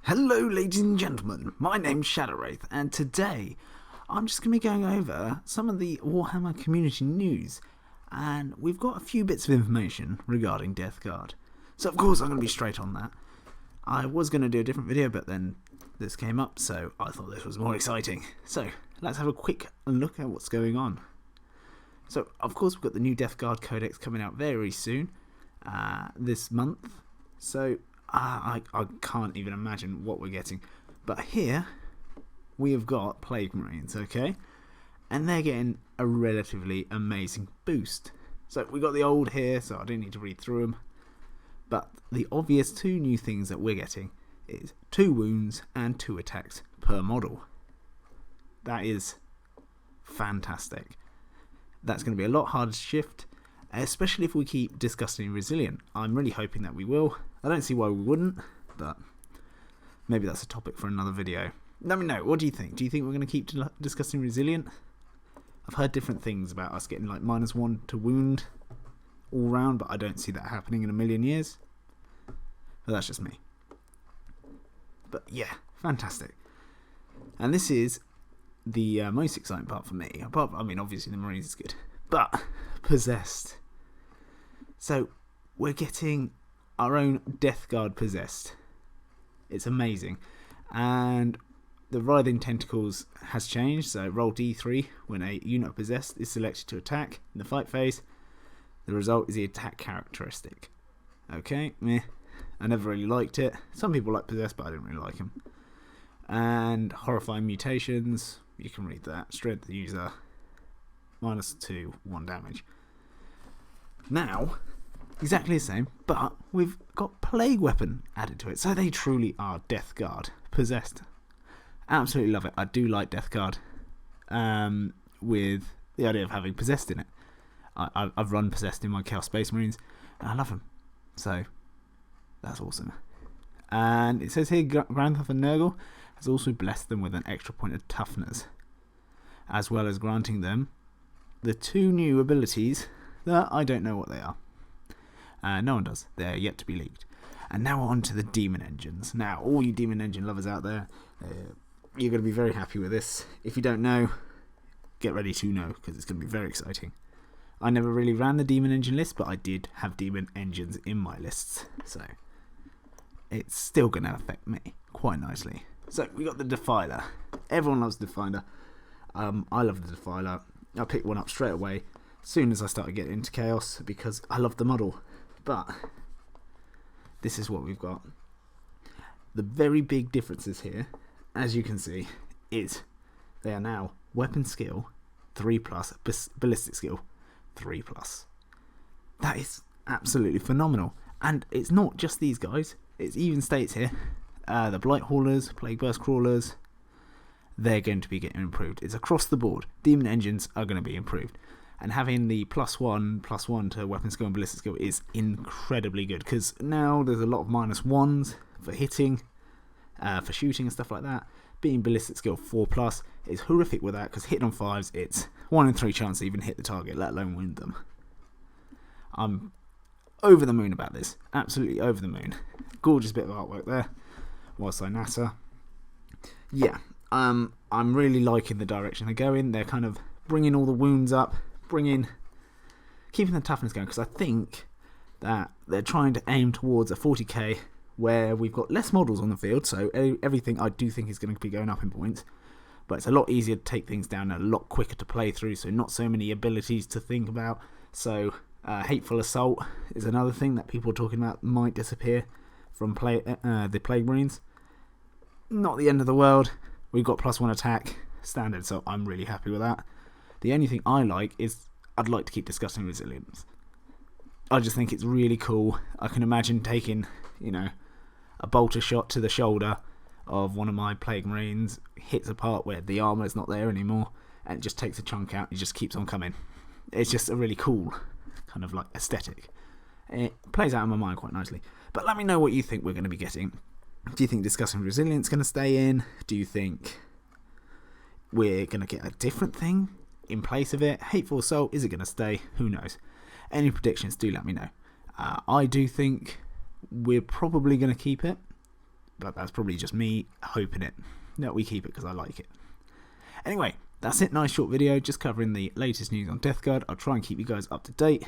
Hello ladies and gentlemen, my name's Shadowwraith and today I'm just going to be going over some of the Warhammer Community news, and we've got a few bits of information regarding Death Guard. So of course I'm going to be straight on that. I was going to do a different video, but then this came up, so I thought this was more exciting. So let's have a quick look at what's going on. So of course we've got the new Death Guard Codex coming out very soon, this month. So I can't even imagine what we're getting. But here we have got Plague Marines, okay? And they're getting a relatively amazing boost. So we got the old here, so I don't need to read through them. But the obvious two new things that we're getting is 2 wounds and 2 attacks per model. That is fantastic. That's going to be a lot harder to shift, especially if we keep Disgusting Resilient. I'm really hoping that we will. I don't see why we wouldn't, but maybe that's a topic for another video. Let me know, what do you think? Do you think we're going to keep Disgusting Resilient? I've heard different things about us getting like -1 to wound all round, but I don't see that happening in a million years. But that's just me. But yeah, fantastic. And this is the most exciting part for me. Apart from, I mean, obviously the Marines is good, but Possessed. So we're getting our own Death Guard Possessed. It's amazing. And the Writhing Tentacles has changed, so roll D3 when a unit of Possessed is selected to attack in the fight phase. The result is the attack characteristic. Okay, meh. I never really liked it. Some people like Possessed, but I didn't really like him. And Horrifying Mutations, you can read that. Strength user, -2, 1 damage. Now, exactly the same, but we've got Plague Weapon added to it. So they truly are Death Guard Possessed. Absolutely love it. I do like Death Guard, with the idea of having Possessed in it. I've run Possessed in my Chaos Space Marines, and I love them. So that's awesome. And it says here, Granthoff and Nurgle has also blessed them with an extra point of toughness, as well as granting them the 2 new abilities that I don't know what they are. No one does. They're yet to be leaked. And now on to the Demon Engines. Now, all you Demon Engine lovers out there, you're going to be very happy with this. If you don't know, get ready to know, because it's going to be very exciting. I never really ran the Demon Engine list, but I did have Demon Engines in my lists. So it's still going to affect me quite nicely. So we got the Defiler. Everyone loves the Defiler. I love the Defiler. I picked one up straight away as soon as I started getting into Chaos, because I love the model. But this is what we've got. The very big differences here, as you can see, is they are now weapon skill 3+, ballistic skill 3+. That is absolutely phenomenal. And it's not just these guys. It even states here, the Blight Haulers, Plague Burst Crawlers, they're going to be getting improved. It's across the board. Demon Engines are going to be improved. And having the +1 to weapon skill and ballistic skill is incredibly good, because now there's a lot of -1s for hitting, for shooting and stuff like that. Being ballistic skill 4+ is horrific with that, because hitting on 5s, it's 1 in 3 chance to even hit the target, let alone wound them. I'm over the moon about this. Absolutely over the moon. Gorgeous bit of artwork there. Warsai NASA. Yeah, I'm really liking the direction they're going. They're kind of bringing all the wounds up, keeping the toughness going, because I think that they're trying to aim towards a 40k where we've got less models on the field, so everything I do think is going to be going up in points, but it's a lot easier to take things down, a lot quicker to play through, so not so many abilities to think about. So Hateful Assault is another thing that people are talking about might disappear from the Plague Marines. Not the end of the world. We've got +1 attack standard, so I'm really happy with that. The only thing I like is I'd like to keep Disgusting Resilience. I just think it's really cool. I can imagine taking, a bolter shot to the shoulder of one of my Plague Marines, hits a part where the armour is not there anymore, and it just takes a chunk out and it just keeps on coming. It's just a really cool kind of like aesthetic. It plays out in my mind quite nicely. But let me know what you think we're going to be getting. Do you think Disgusting Resilience is going to stay in? Do you think we're going to get a different thing in place of it? Hateful Assault, is it going to stay? Who knows? Any predictions, do let me know. I do think we're probably going to keep it. but that's probably just me hoping it. No, we keep it because I like it. Anyway, that's it. Nice short video, just covering the latest news on Death Guard. I'll try and keep you guys up to date.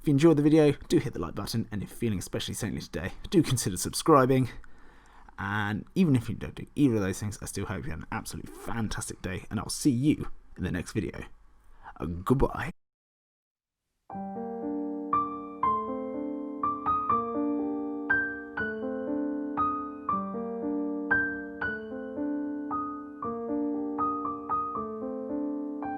If you enjoyed the video, do hit the like button, and if you're feeling especially saintly today, do consider subscribing. And even if you don't do either of those things, I still hope you have an absolutely fantastic day, and I'll see you in the next video. Goodbye.